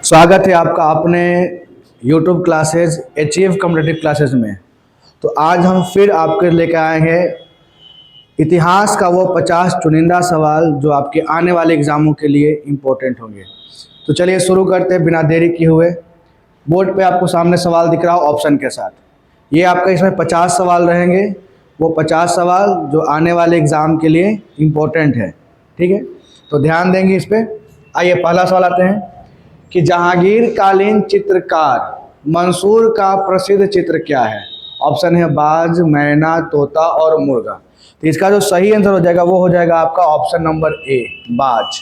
स्वागत है आपका अपने YouTube classes achieve competitive classes में। तो आज हम फिर आपके लेकर आए हैं इतिहास का वो 50 चुनिंदा सवाल जो आपके आने वाले एग्ज़ामों के लिए इम्पोर्टेंट होंगे। तो चलिए शुरू करते हैं बिना देरी किए हुए। बोर्ड पे आपको सामने सवाल दिख रहा हो ऑप्शन के साथ। ये आपका इसमें 50 सवाल रहेंगे, वो 50 सवाल जो आने वाले एग्ज़ाम के लिए इम्पोर्टेंट है। ठीक है, तो ध्यान देंगे इस पर। आइए पहला सवाल आते हैं कि जहांगीर कालीन चित्रकार मंसूर का प्रसिद्ध चित्र क्या है। ऑप्शन है बाज, मैना, तोता और मुर्गा। तो इसका जो सही आंसर हो जाएगा वो हो जाएगा आपका ऑप्शन नंबर ए, बाज।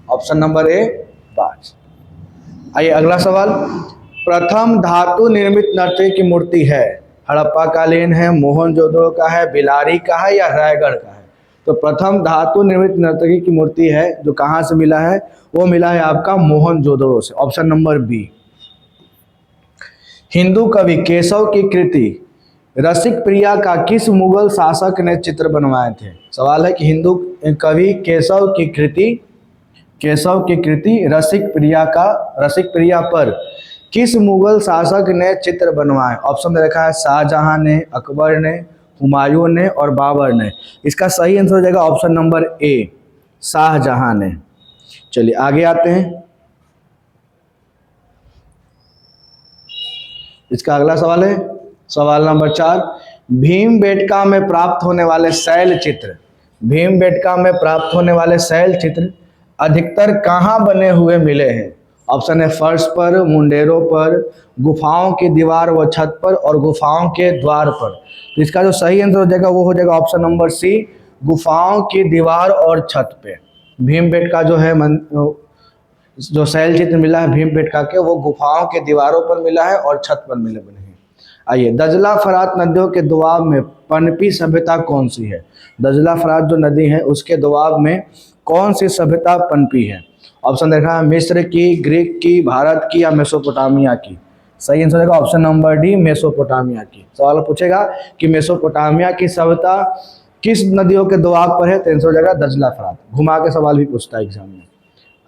ऑप्शन नंबर ए, बाज। आइए अगला सवाल, प्रथम धातु निर्मित नर्तकी की मूर्ति है, हड़प्पा कालीन है, मोहनजोदड़ो का है, बिलारी का है या रायगढ़ का है। तो प्रथम धातु निर्मित नर्तकी की मूर्ति है जो कहाँ से मिला है, वो मिला है आपका मोहनजोदड़ो से। Option number B. हिंदू कवि केशव की कृति रसिक प्रिया का किस मुगल शासक ने चित्र बनवाए थे। सवाल है कि हिंदू कवि केशव की कृति रसिक प्रिया पर किस मुगल शासक ने चित्र बनवाए। ऑप्शन दे रखा है शाहजहां ने, अकबर ने, हुमायूं ने और बाबर ने। इसका सही आंसर हो जाएगा ऑप्शन नंबर ए, शाहजहां ने। चलिए आगे आते हैं। इसका अगला सवाल है सवाल नंबर 4, भीमबेटका में प्राप्त होने वाले शैल चित्र अधिकतर कहाँ बने हुए मिले हैं। ऑप्शन है फर्श पर, मुंडेरों पर, गुफाओं की दीवार व छत पर और गुफाओं के द्वार पर। तो इसका जो सही आंसर हो जाएगा वो हो जाएगा ऑप्शन नंबर सी, गुफाओं की दीवार और छत पे। भीमबेटका जो है जो शैल चित्र मिला है भीमबेटका के, वो गुफाओं के दीवारों पर मिला है और छत पर मिले बने हैं। आइए, दजला फरात नदियों के दोआब में पनपी सभ्यता कौन सी है। दजला फरात जो नदी है उसके दोआब में कौन सी सभ्यता पनपी है। ऑप्शन देखा है मिस्र की, ग्रीक की, भारत की या मेसोपोटामिया की। सही आंसर होगा ऑप्शन नंबर डी, मेसोपोटामिया की। सवाल पूछेगा कि मेसोपोटामिया की सभ्यता किस नदियों के दोआब पर है, तो आंसर हो जाएगा दजला फरात। घुमा के सवाल भी पूछता है एग्जाम में।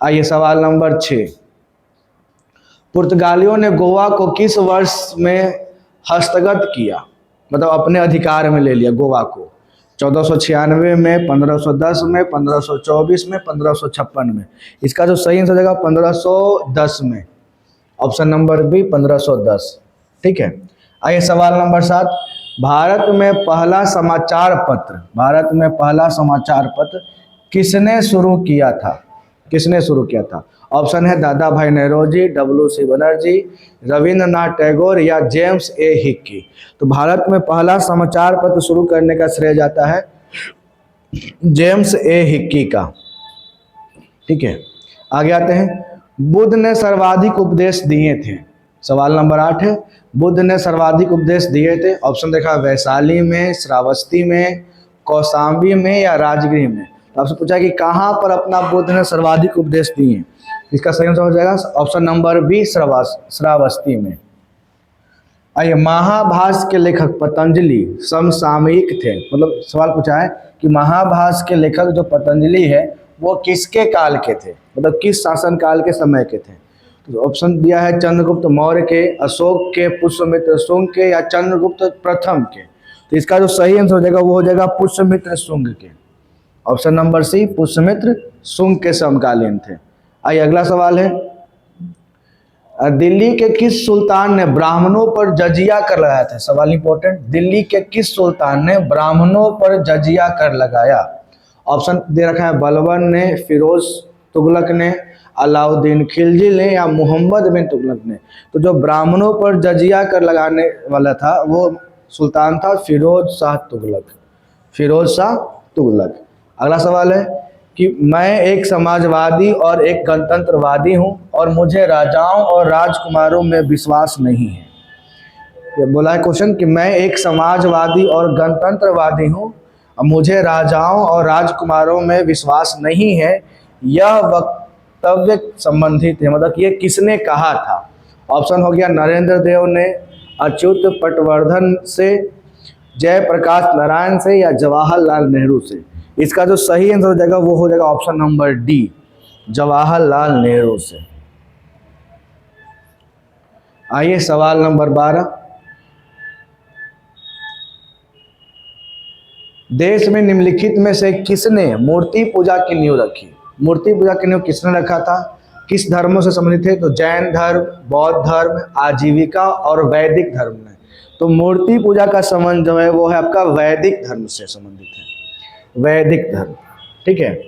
आइए सवाल नंबर 6, पुर्तगालियों ने गोवा को किस वर्ष में हस्तगत किया, मतलब अपने अधिकार में ले लिया गोवा को। 1496 में, 1510 में, 1524 में, 1556 में। इसका जो सही आंसर हो जाएगा 1510 में। Option number B, 1510। ठीक है, आइए सवाल नंबर 7, भारत में पहला समाचार पत्र किसने शुरू किया था। ऑप्शन है दादा भाई नौरोजी, WC बनर्जी, रविंद्रनाथ टैगोर या जेम्स ए हिक्की। तो भारत में पहला समाचार पत्र शुरू करने का श्रेय जाता है जेम्स ए हिक्की का। ठीक है, आगे आते हैं। बुद्ध ने सर्वाधिक उपदेश दिए थे। सवाल नंबर 8 है, बुद्ध ने सर्वाधिक उपदेश दिए थे। ऑप्शन देखा वैशाली में, श्रावस्ती में, कौशाम्बी में या राजगृह में। तो आपसे पूछा कि कहाँ पर अपना बुद्ध ने सर्वाधिक उपदेश दिए। इसका सही आंसर हो जाएगा ऑप्शन नंबर बी, श्रावस्ती में। आइए, महाभाष्य के लेखक पतंजलि समसामयिक थे। मतलब सवाल पूछा है कि महाभाष्य के लेखक जो पतंजलि है वो किसके काल के थे, मतलब किस शासन काल के समय के थे। तो ऑप्शन दिया है चंद्रगुप्त मौर्य के, अशोक के, पुष्यमित्र शुंग के या चंद्रगुप्त प्रथम के। तो इसका जो सही आंसर हो जाएगा वो हो जाएगा पुष्यमित्र शुंग के। Option number C, Pushyamitra Shunga के समकालीन थे। आइए अगला सवाल है, दिल्ली के किस सुल्तान ने ब्राह्मणों पर जजिया कर लगाया था। सवाल इंपॉर्टेंट, दिल्ली के किस सुल्तान ने ब्राह्मणों पर जजिया कर लगाया। ऑप्शन दे रखा है बलबन ने, फिरोज तुगलक ने, अलाउद्दीन खिलजी ने या मोहम्मद बिन तुगलक ने। तो जो ब्राह्मणों पर जजिया कर लगाने वाला था वो सुल्तान था फिरोज शाह तुगलक। अगला सवाल है कि मैं एक समाजवादी और एक गणतंत्रवादी हूं और मुझे राजाओं और राजकुमारों में विश्वास नहीं है। ये बोला है क्वेश्चन कि मैं एक समाजवादी और गणतंत्रवादी हूं और मुझे राजाओं और राजकुमारों में विश्वास नहीं है। यह वक्तव्य संबंधित है, मतलब ये किसने कहा था। ऑप्शन हो गया नरेंद्र देव ने, अच्युत पटवर्धन से, जयप्रकाश नारायण से या जवाहरलाल नेहरू से। इसका जो सही आंसर हो जाएगा वो हो जाएगा option number D, Jawaharlal Nehru से। आइए सवाल नंबर 12, देश में निम्नलिखित में से किसने मूर्ति पूजा की नींव रखी? मूर्ति पूजा की नींव किसने रखा था? किस धर्मों से संबंधित है? तो जैन धर्म, बौद्ध धर्म, आजीविका और वैदिक धर्म में। तो मूर्ति पूजा का संबंध जो है वो है आपका वैदिक धर्म से संबंधित है, वैदिक धर्म। ठीक है।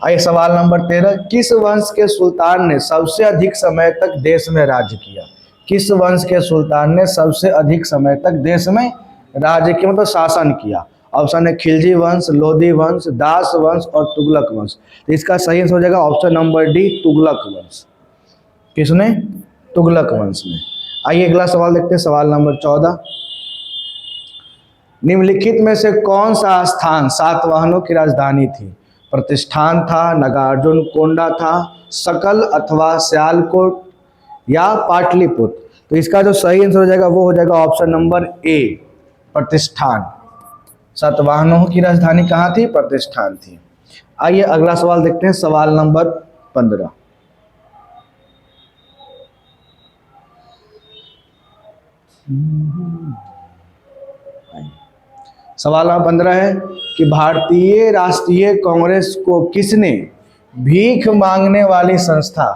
आइए सवाल नंबर 13, किस वंश के सुल्तान ने सबसे अधिक समय तक देश में राज्य किया? किस वंश के सुल्तान ने सबसे अधिक समय तक देश में राज्य किया, मतलब शासन किया? ऑप्शन है खिलजी वंश, लोधी वंश, दास वंश और तुगलक वंश। तो इसका सही आंसर हो जाएगा ऑप्शन नंबर डी, तुगलक वंश। किसने? तुगलक वंश ने। आइए अगला सवाल देखते हैं, सवाल नंबर 14, निम्नलिखित में से कौन सा स्थान सातवाहनों की राजधानी थी? प्रतिष्ठान था, नागार्जुन कोंडा था, सकल अथवा सियालकोट या पाटलिपुत्र? तो इसका जो सही आंसर हो जाएगा वो हो जाएगा ऑप्शन नंबर ए, प्रतिष्ठान। सातवाहनों की राजधानी कहाँ थी? प्रतिष्ठान थी। आइए अगला सवाल देखते हैं, सवाल नंबर 15, सवाल नंबर 15 है कि भारतीय राष्ट्रीय कांग्रेस को किसने भीख मांगने वाली संस्था,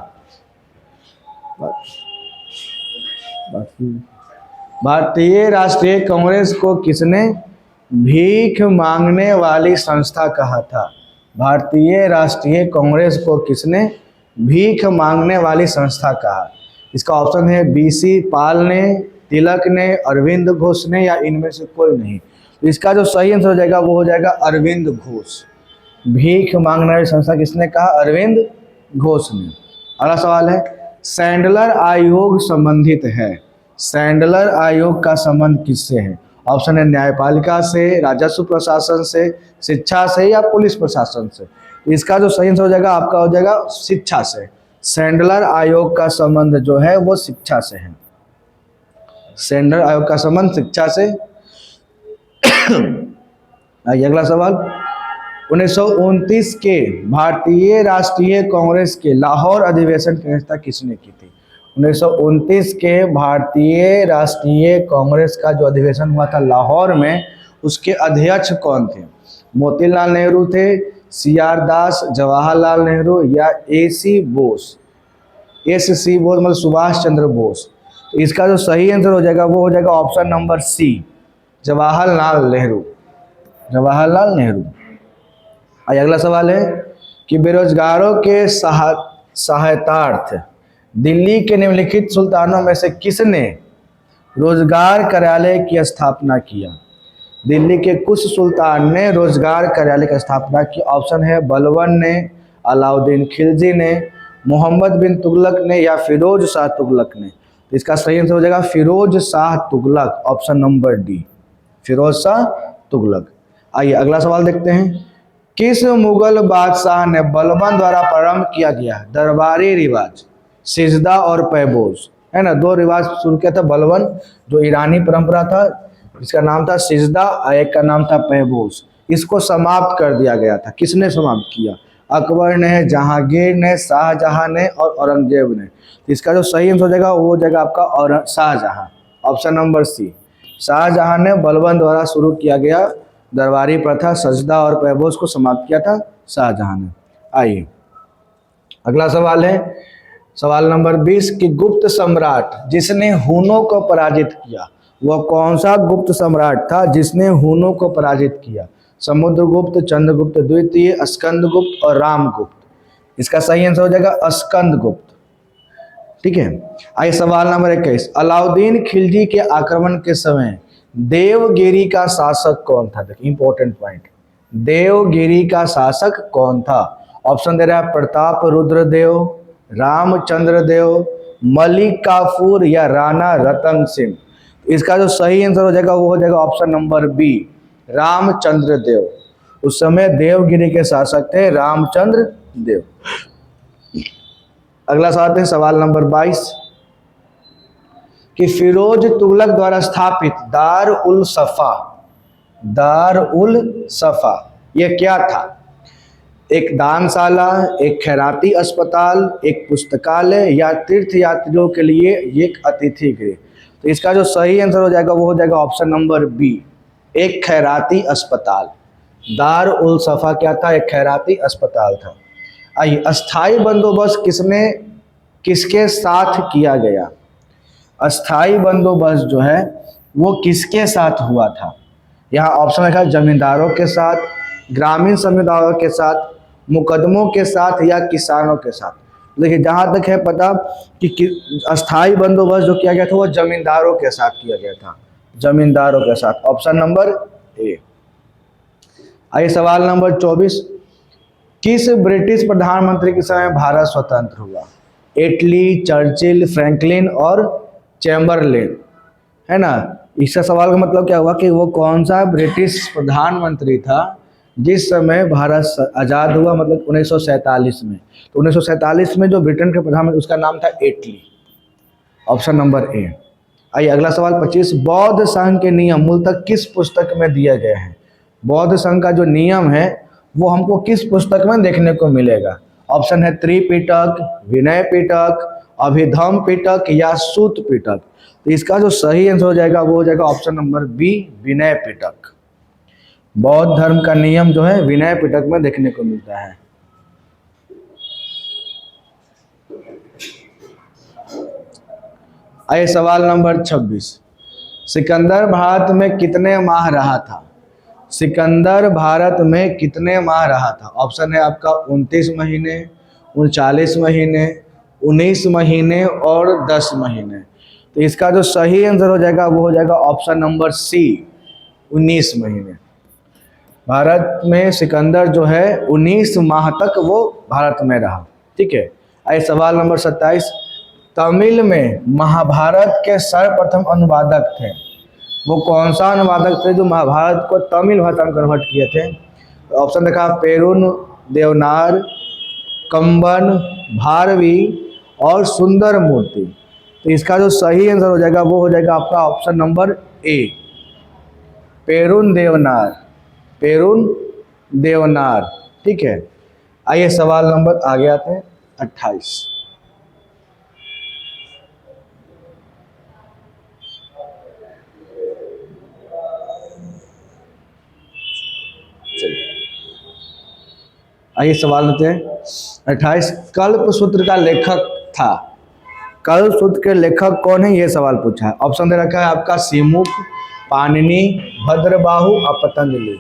भारतीय राष्ट्रीय कांग्रेस को किसने भीख मांगने वाली संस्था कहा था? भारतीय राष्ट्रीय कांग्रेस को किसने भीख मांगने वाली संस्था कहा? इसका ऑप्शन है बीसी पाल ने, तिलक ने, अरविंद घोष ने या इनमें से कोई नहीं। तो इसका जो सही आंसर हो जाएगा वो हो जाएगा अरविंद घोष। भीख मांगने वाली संस्था किसने कहा? अरविंद घोष ने। अगला सवाल है, सैंडलर आयोग संबंधित है, सैंडलर आयोग का संबंध किससे है? ऑप्शन है न्यायपालिका से, राजस्व प्रशासन से, शिक्षा से या पुलिस प्रशासन से? इसका जो सही आंसर हो जाएगा आपका हो जाएगा शिक्षा से। सैंडलर आयोग का संबंध जो है वो शिक्षा से है, सैंडलर आयोग का संबंध शिक्षा से। आइए अगला सवाल, 1929 के भारतीय राष्ट्रीय कांग्रेस के लाहौर अधिवेशन की अध्यक्षता किसने की थी? 1929 के भारतीय राष्ट्रीय कांग्रेस का जो अधिवेशन हुआ था लाहौर में, उसके अध्यक्ष कौन थे? मोतीलाल नेहरू थे, सीआर दास, जवाहरलाल नेहरू या एसी बोस? एससी बोस मतलब सुभाष चंद्र बोस। तो इसका जो सही आंसर हो जाएगा वो हो जाएगा option number C, Jawaharlal Nehru, Jawaharlal Nehru. आज अगला सवाल है कि बेरोजगारों के सहायतार्थ दिल्ली के निम्नलिखित सुल्तानों में से किसने रोजगार कार्यालय की स्थापना किया? दिल्ली के कुछ सुल्तान ने रोजगार कार्यालय की स्थापना की। ऑप्शन है बलबन ने, अलाउद्दीन खिलजी ने, मोहम्मद बिन तुगलक ने या फिरोज शाह तुगलक ने? तो इसका सही आंसर हो जाएगा Firoz Shah Tughlaq, option number D, Firoz Shah Tughlaq. आइए अगला सवाल देखते हैं, किस मुगल बादशाह ने बलबन द्वारा प्रारंभ किया गया दरबारी रिवाज सिजदा और पैबोज, है ना, दो रिवाज शुरू किया था बलबन, जो ईरानी परंपरा था, इसका नाम था सिजदा और एक का नाम था पैबोज। इसको समाप्त कर दिया गया था। किसने समाप्त किया? अकबर ने, जहांगीर ने, शाहजहां ने और औरंगजेब ने? तो इसका जो सही आंसर हो जाएगा वो हो जाएगा आपका और Shahjahan, option number C. Shahjahan ने बलबन द्वारा शुरू किया गया दरबारी प्रथा सजदा और पैबोज को समाप्त किया था शाहजहां ने। आइए अगला सवाल है, सवाल नंबर 20 कि गुप्त सम्राट जिसने हुनों को पराजित किया, वह कौन सा गुप्त सम्राट था जिसने हुनों को पराजित किया? समुद्रगुप्त, चंद्रगुप्त द्वितीय, स्कंदगुप्त और रामगुप्त? इसका सही आंसर हो जाएगा स्कंदगुप्त। ठीक है। आइए सवाल नंबर 21, अलाउद्दीन खिलजी के आक्रमण के समय देवगिरी का शासक कौन था? देखिए इंपॉर्टेंट पॉइंट, देवगिरी का शासक कौन था? ऑप्शन दे रहा है प्रताप रुद्र देव, रामचंद्र देव, मलिक काफूर या राणा रतन सिंह? इसका जो सही आंसर हो जाएगा वो हो जाएगा ऑप्शन नंबर बी, रामचंद्र देव। उस समय देवगिरी के शासक थे रामचंद्र देव। अगला सवाल है सवाल नंबर 22 कि फिरोज तुगलक द्वारा स्थापित दार उल सफा ये क्या था? एक दानशाला, एक खैराती अस्पताल, एक पुस्तकालय या तीर्थ यात्रियों के लिए एक अतिथि गृह। तो इसका जो सही आंसर हो जाएगा वो हो जाएगा ऑप्शन नंबर बी, एक खैराती अस्पताल। दार उल सफ़ा क्या था? एक खैराती अस्पताल था। आइए, अस्थाई बंदोबस्त किसके साथ किया गया? अस्थाई बंदोबस्त जो है वो किसके साथ हुआ था? यहाँ ऑप्शन रखा है जमींदारों के साथ, ग्रामीण समुदायों के साथ, मुकदमों के साथ या किसानों के साथ। देखिए, जहाँ तक है पता कि अस्थाई बंदोबस्त जो किया गया था वो जमींदारों के साथ किया गया था, जमींदारों के साथ। ऑप्शन नंबर ए। आइए सवाल नंबर 24, किस ब्रिटिश प्रधानमंत्री के समय भारत स्वतंत्र हुआ? एटली, चर्चिल, फ्रैंकलिन और चैम्बरलेन, है ना। इसका सवाल का मतलब क्या हुआ कि वो कौन सा ब्रिटिश प्रधानमंत्री था जिस समय भारत आज़ाद हुआ, मतलब 1947 में। तो 1947 में जो ब्रिटेन के प्रधानमंत्री उसका नाम था एटली। ऑप्शन नंबर ए। आइए अगला सवाल 25, बौद्ध संघ के नियम मूलतः किस पुस्तक में दिए गए हैं? बौद्ध संघ का जो नियम है वो हमको किस पुस्तक में देखने को मिलेगा? ऑप्शन है त्रिपिटक, विनय पिटक, अभिधम पिटक या सूत पिटक। तो इसका जो सही आंसर हो जाएगा वो हो जाएगा option number B, Vinaya Pitaka. बौद्ध धर्म का नियम जो है विनय पिटक में देखने को मिलता है। आइए सवाल नंबर 26, सिकंदर भारत में कितने माह रहा था? सिकंदर भारत में कितने माह रहा था? ऑप्शन है आपका 29 महीने, 39 महीने, 19 महीने और 10 महीने। तो इसका जो सही आंसर हो जाएगा वो हो जाएगा ऑप्शन नंबर सी, 19 महीने। भारत में सिकंदर जो है 19 माह तक वो भारत में रहा। ठीक है। आइए सवाल नंबर 27, तमिल में महाभारत के सर्वप्रथम अनुवादक थे, वो कौन सा अनुवादक थे जो महाभारत को तमिल भाषा में कन्वर्ट किए थे? तो ऑप्शन देखा पेरुन देवनार, कंबन, भारवी और सुंदर मूर्ति। तो इसका जो सही आंसर हो जाएगा वो हो जाएगा आपका ऑप्शन नंबर ए, पेरुन देवनार, पेरुन देवनार। ठीक है। आइए सवाल नंबर आगे आते हैं 28। आइए सवाल लेते हैं 28, कल्पसूत्र का लेखक था। कल्पसूत्र के लेखक कौन है ये सवाल पूछा है। ऑप्शन दे रखा है आपका सीमुख, पाणिनि, भद्रबाहु और पतंजलि।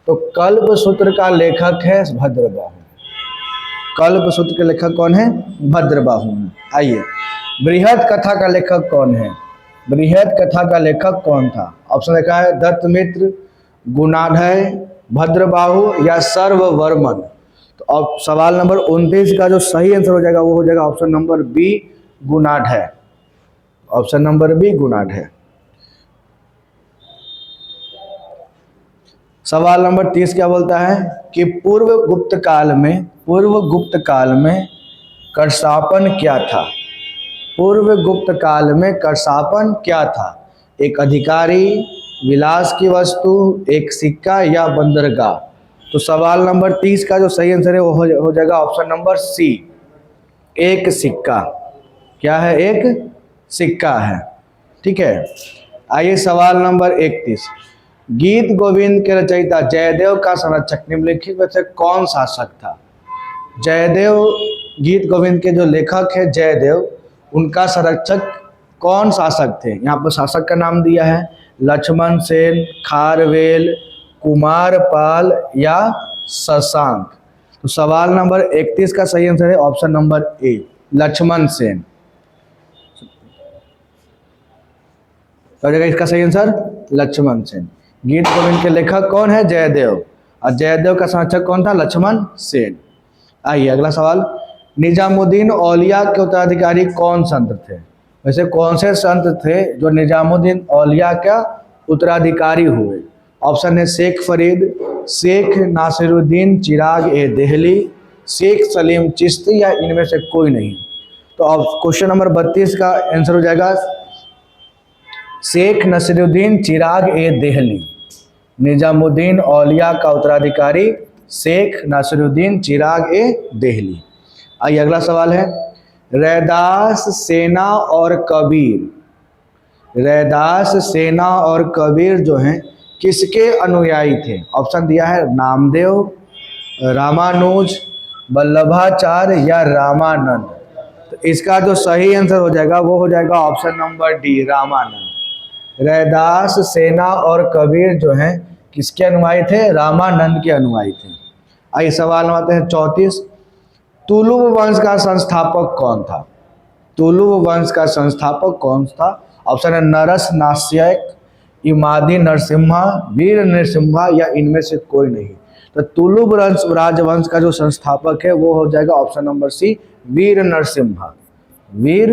तो कल्पसूत्र का लेखक है भद्रबाहु। कल्पसूत्र के लेखक कौन है? भद्रबाहु। आइए, बृहद कथा का लेखक कौन है? बृहद कथा का लेखक कौन था? ऑप्शन देखा है दत्तमित्र, गुणाढ्य, भद्रबाहु या सर्ववर्मन। तो अब सवाल नंबर 29 का जो सही आंसर हो जाएगा वो हो जाएगा option number B, Gunadhya. Option number B, Gunadhya. सवाल नंबर 30 क्या बोलता है कि पूर्व गुप्त काल में करशापन क्या था? पूर्व गुप्त काल में करशापन क्या था? एक अधिकारी, विलास की वस्तु, एक सिक्का या बंदरगाह। तो सवाल नंबर 30 का जो सही आंसर है वो हो जाएगा ऑप्शन नंबर सी, एक सिक्का। क्या है? एक सिक्का है। ठीक है। आइए सवाल नंबर 31, गीत गोविंद के रचयिता जयदेव का संरक्षक निम्नलिखित में से कौन शासक था? जयदेव, गीत गोविंद के जो लेखक है जयदेव, उनका संरक्षक कौन शासक थे? यहाँ पर शासक का नाम दिया है लक्ष्मण सेन, खारवेल, कुमारपाल या शशांक। तो सवाल नंबर 31 का सही आंसर है option number A, Lakshman Sen. तो इसका सही आंसर लक्ष्मण सेन। गीत गोविंद के लेखक कौन है? जयदेव, और जयदेव का संरक्षक कौन था? लक्ष्मण सेन। आइए अगला सवाल, निजामुद्दीन औलिया के उत्तराधिकारी कौन संत थे? वैसे कौन से संत थे जो निजामुद्दीन औलिया का उत्तराधिकारी हुए? ऑप्शन है शेख फरीद, शेख नासिरुद्दीन चिराग ए देहली, शेख सलीम चिश्ती या इनमें से कोई नहीं। तो अब क्वेश्चन नंबर 32 का आंसर हो जाएगा शेख नसीरुद्दीन चिराग ए देहली। निजामुद्दीन औलिया का उत्तराधिकारी शेख नासिरुद्दीन चिराग ए देहली। आइए अगला सवाल है, रैदास सेना और कबीर, रैदास सेना और कबीर जो हैं किसके अनुयायी थे? ऑप्शन दिया है नामदेव, रामानुज, वल्लभाचार्य या रामानंद। तो इसका जो सही आंसर हो जाएगा वो हो जाएगा option number D, Ramanand. Raidas सेना और कबीर जो हैं किसके अनुयायी थे? रामानंद के अनुयायी थे। आइए सवाल नंबर आते हैं 34, तुलुव वंश का संस्थापक कौन था? तुलुव वंश का संस्थापक कौन था? ऑप्शन है नरस नास्यक, इमादी नरसिम्हा, वीर नरसिम्हा या इनमें से कोई नहीं। तो तुलुव राजवंश का जो संस्थापक है वो हो जाएगा ऑप्शन नंबर सी, वीर नरसिम्हा, वीर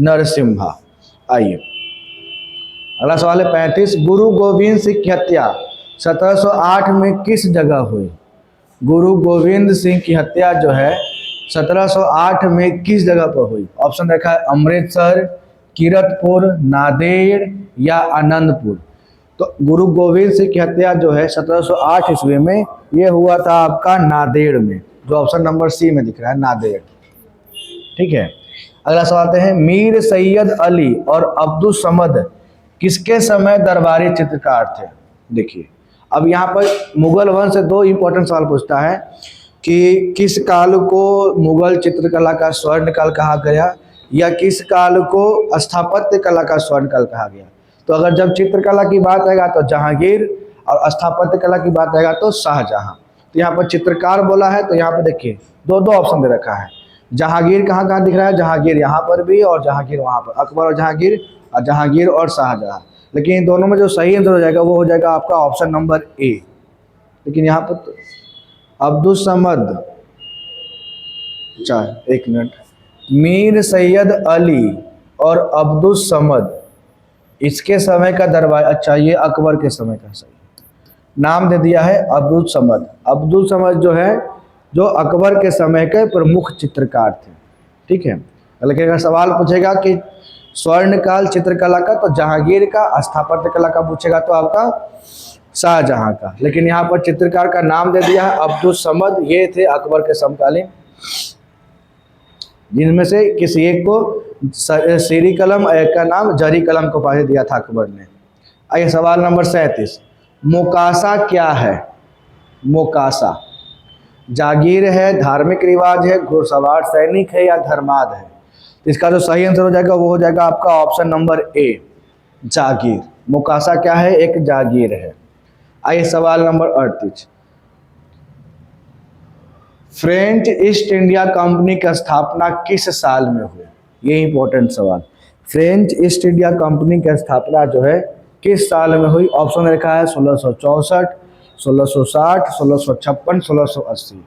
नरसिम्हा। आइए अगला सवाल है 35, गुरु गोविंद सिंह की हत्या 1708 में किस जगह हुई? गुरु गोविंद सिंह की हत्या जो है 1708 में किस जगह पर हुई? ऑप्शन रखा है अमृतसर, कीरतपुर, नांदेड़ या आनंदपुर। तो गुरु गोविंद सिंह की हत्या जो है 1708 ईस्वी में ये हुआ था आपका नांदेड़ में, जो ऑप्शन नंबर सी में दिख रहा है, नांदेड़। ठीक है, अगला सवाल आते हैं, मीर सैयद अली और अब्दुल समद किसके समय दरबारी चित्रकार थे? देखिए अब यहाँ पर मुगल वंश से दो इंपॉर्टेंट सवाल पूछता है कि किस काल को मुगल चित्रकला का स्वर्ण काल कहा गया या किस काल को स्थापत्य कला का स्वर्ण काल कहा गया। तो अगर जब चित्रकला की बात आएगा तो जहांगीर और स्थापत्य कला की बात आएगा तो शाहजहां। तो यहाँ पर चित्रकार बोला है तो यहाँ पर देखिए दो दो ऑप्शन दे रखा है। जहांगीर कहाँ कहाँ दिख रहा है? जहांगीर यहाँ पर भी और जहांगीर वहाँ पर, अकबर और जहांगीर और शाहजहां। लेकिन इन दोनों में जो सही आंसर हो जाएगा वो हो जाएगा आपका ऑप्शन नंबर ए। लेकिन यहाँ पर तो अब्दुल समद, अच्छा एक मिनट, मीर सैयद अली और अब्दुल समद इसके समय का दरबार, अच्छा ये अकबर के समय का सही नाम दे दिया है अब्दुल समद। अब्दुल समद जो है जो अकबर के समय के प्रमुख चित्रकार थे। ठीक है, लेकिन अगर सवाल पूछेगा कि स्वर्णकाल चित्रकला का तो जहांगीर का, स्थापत्य कला का पूछेगा तो आपका शाहजहां का। लेकिन यहाँ पर चित्रकार का नाम दे दिया है अब्दुल समद, ये थे अकबर के समकालीन, जिनमें से किसी एक को सीरी कलम, एक का नाम जरी कलम को उपाधि दिया था अकबर ने। आइए सवाल नंबर 37, मोकासा क्या है? मोकासा जागीर है, धार्मिक रिवाज है, घुड़सवार सैनिक है या धर्माद है? इसका जो सही आंसर हो जाएगा वो हो जाएगा आपका ऑप्शन नंबर ए, जागीर। मोकासा क्या है? एक जागीर है। आइए सवाल number 38, French east India company की स्थापना किस साल में हुई? ये इंपॉर्टेंट सवाल। फ्रेंच ईस्ट इंडिया कंपनी की स्थापना जो है किस साल में हुई? ऑप्शन रखा है 1664, 1660, 1656, 1680।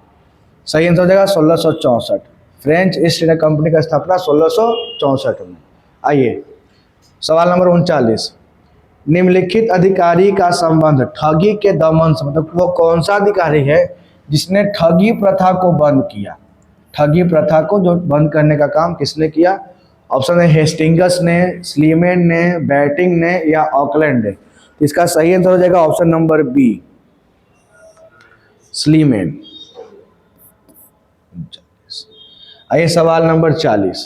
सही आंसर हो जाएगा 1664। फ्रेंच ईस्ट इंडिया कंपनी का स्थापना 1664 में। आइए सवाल नंबर 39, निम्नलिखित अधिकारी का संबंध ठगी के दमन से, मतलब वो कौन सा अधिकारी है जिसने ठगी प्रथा को बंद किया? ठगी प्रथा को जो बंद करने का काम किसने किया? ऑप्शन है हेस्टिंगस ने, स्लीमेन ने, बैटिंग ने या ऑकलैंड ने। इसका सही आंसर हो जाएगा ऑप्शन नंबर बी, स्लीमेन। आइए सवाल नंबर 40,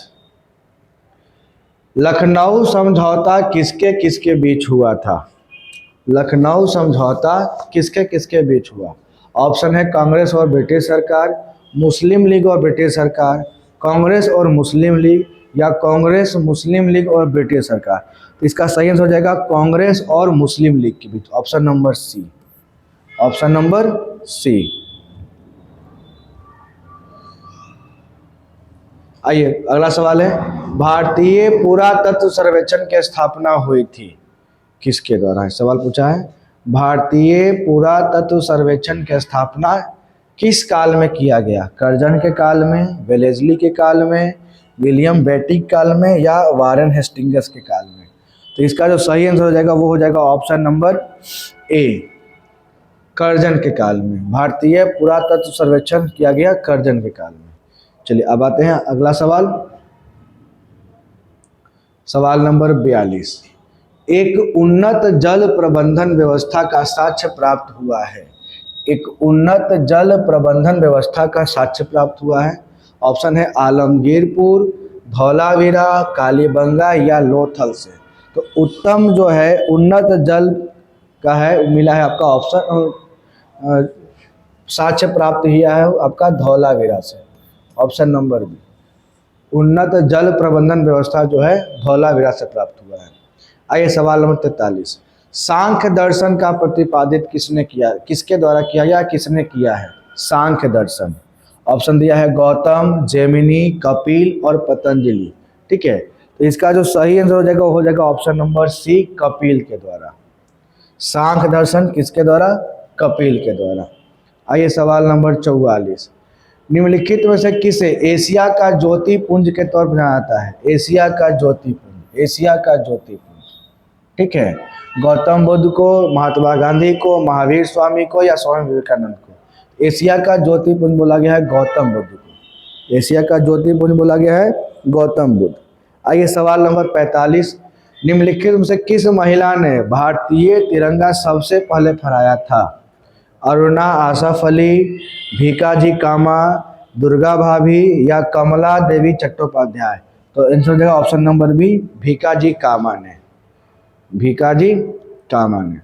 लखनऊ समझौता किसके किसके बीच हुआ था? लखनऊ समझौता किसके किसके बीच हुआ? ऑप्शन है कांग्रेस और ब्रिटिश सरकार, मुस्लिम लीग और ब्रिटिश सरकार, कांग्रेस और मुस्लिम लीग या कांग्रेस, मुस्लिम लीग और ब्रिटिश सरकार। तो इसका सही आंसर हो जाएगा कांग्रेस और मुस्लिम लीग के बीच, option number C, option number C. आइए अगला सवाल है, भारतीय पुरातत्व सर्वेक्षण की स्थापना हुई थी किसके द्वारा? सवाल पूछा है, भारतीय पुरातत्व सर्वेक्षण की स्थापना किस काल में किया गया? कर्जन के काल में, वेलेस्ली के काल में, विलियम बेटिक काल में या वारेन हेस्टिंगस के काल में? तो इसका जो सही आंसर हो जाएगा वो हो जाएगा ऑप्शन नंबर ए, कर्जन के काल में। भारतीय पुरातत्व सर्वेक्षण किया गया कर्जन के काल में। चलिए अब आते हैं अगला सवाल, सवाल नंबर 42, एक उन्नत जल प्रबंधन व्यवस्था का साक्ष्य प्राप्त हुआ है एक उन्नत जल प्रबंधन व्यवस्था का साक्ष्य प्राप्त हुआ है? ऑप्शन है आलमगीरपुर, धौलावीरा, कालीबंगा या लोथल से। तो उत्तम जो है उन्नत जल का है मिला है आपका ऑप्शन साक्ष्य प्राप्त किया है आपका धौलावीरा से, ऑप्शन नंबर बी। उन्नत जल प्रबंधन व्यवस्था जो है धौलावीरा से प्राप्त हुआ है। आइए सवाल नंबर 43, सांख्य दर्शन का प्रतिपादित किसने किया, किसके द्वारा किया या किसने किया है सांख्य दर्शन? ऑप्शन दिया है गौतम, जेमिनी, कपिल और पतंजलि। ठीक है, तो इसका जो सही आंसर हो जाएगा वो हो जाएगा ऑप्शन नंबर सी, कपिल के द्वारा। सांख्य दर्शन किसके द्वारा? कपिल के द्वारा। आइए सवाल नंबर 44, निम्नलिखित में से किसे एशिया का ज्योतिपुंज के तौर पर जाना जाता है? एशिया का ज्योतिपुंज, एशिया का ज्योतिपुंज। ठीक है, गौतम बुद्ध को, महात्मा गांधी को, महावीर स्वामी को या स्वामी विवेकानंद को? एशिया का ज्योतिपुंज बोला गया है गौतम बुद्ध को। एशिया का ज्योतिपुंज बोला गया है गौतम बुद्ध। आइए सवाल नंबर 45, निम्नलिखित में से किस महिला ने भारतीय तिरंगा सबसे पहले फहराया था? अरुणा आसफ अली, भीकाजी कामा, दुर्गा भाभी या कमला देवी चट्टोपाध्याय? तो आंसर हो जाएगा ऑप्शन नंबर बी, भीकाजी कामा ने, भीकाजी कामा ने।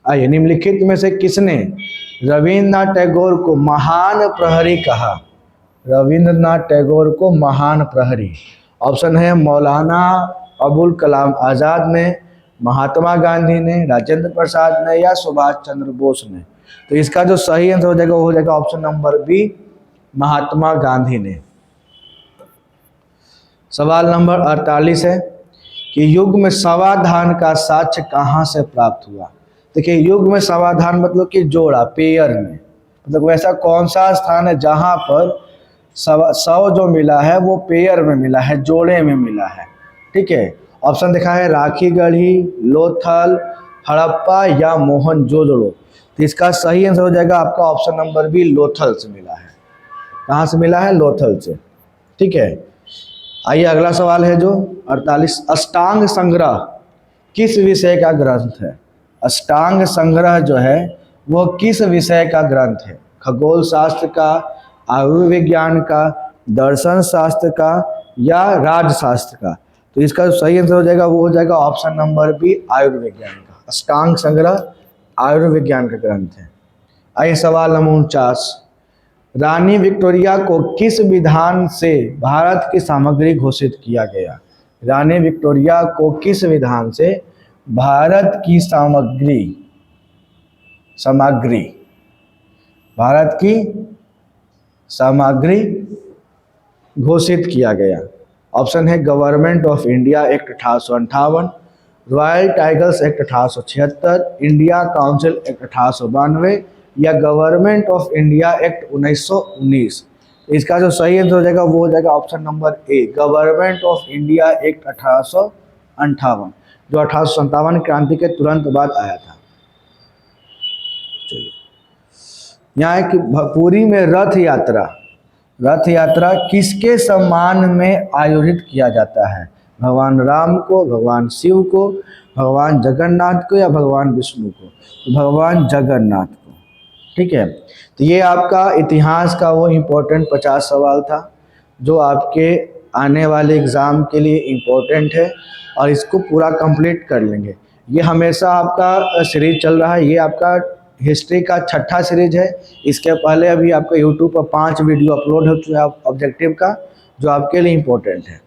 आइए, निम्नलिखित में से किसने रविन्द्रनाथ टैगोर को महान प्रहरी कहा? रविन्द्रनाथ टैगोर को महान प्रहरी? ऑप्शन है मौलाना अबुल कलाम आज़ाद ने, महात्मा गांधी ने, राजेंद्र प्रसाद ने या सुभाष चंद्र बोस ने? तो इसका जो सही आंसर हो जाएगा वो हो जाएगा option number B, Mahatma Gandhi ने। सवाल नंबर 48 है कि युग में समाधान का साक्ष्य कहाँ से प्राप्त हुआ? देखिए, युग में समाधान मतलब कि जोड़ा, पेयर में, मतलब वैसा कौन सा स्थान है जहाँ पर 100 जो मिला है वो पेयर में मिला है, जोड़े में मिला है। ठीक है, ऑप्शन दिखा है राखीगढ़ी, लोथल, हड़प्पा या मोहनजोदड़ो। तो इसका सही आंसर हो जाएगा आपका ऑप्शन नंबर बी, लोथल से मिला है। कहाँ से मिला है? लोथल से। ठीक है, आइए अगला सवाल है जो 48, अष्टांग संग्रह किस विषय का ग्रंथ है? अष्टांग संग्रह जो है वो किस विषय का ग्रंथ है? खगोल शास्त्र का, आयुर्विज्ञान का, दर्शन शास्त्र का या राजशास्त्र का? तो इसका जो सही आंसर हो जाएगा वो हो जाएगा ऑप्शन नंबर बी, आयुर्विज्ञान का। अष्टांग संग्रह आयुर्विज्ञान का ग्रंथ है। आइए सवाल नंबर 49, रानी विक्टोरिया को किस विधान से भारत की सामग्री घोषित किया गया? रानी विक्टोरिया को किस विधान से भारत की भारत की सामग्री घोषित किया गया? ऑप्शन है government of India act 1858, royal tigers act 1876, India council act 1892 या गवर्नमेंट ऑफ इंडिया एक्ट 1919? इसका जो सही आंसर हो जाएगा वो हो जाएगा option number A, government of India act 1858, जो 1857 क्रांति के तुरंत बाद आया था। चलिए, यहाँ है कि पुरी में रथ यात्रा किसके सम्मान में आयोजित किया जाता है? भगवान राम को, भगवान शिव को, भगवान जगन्नाथ को या भगवान विष्णु को? तो भगवान जगन्नाथ को। ठीक है, तो ये आपका इतिहास का वो इम्पोर्टेंट 50 सवाल था जो आपके आने वाले एग्ज़ाम के लिए इम्पोर्टेंट है और इसको पूरा कंप्लीट कर लेंगे। ये हमेशा आपका सीरीज चल रहा है, ये आपका हिस्ट्री का 6ठा सीरीज है। इसके पहले अभी आपका यूट्यूब पर 5 वीडियो अपलोड हो चुका है ऑब्जेक्टिव का, जो आपके लिए इम्पोर्टेंट है।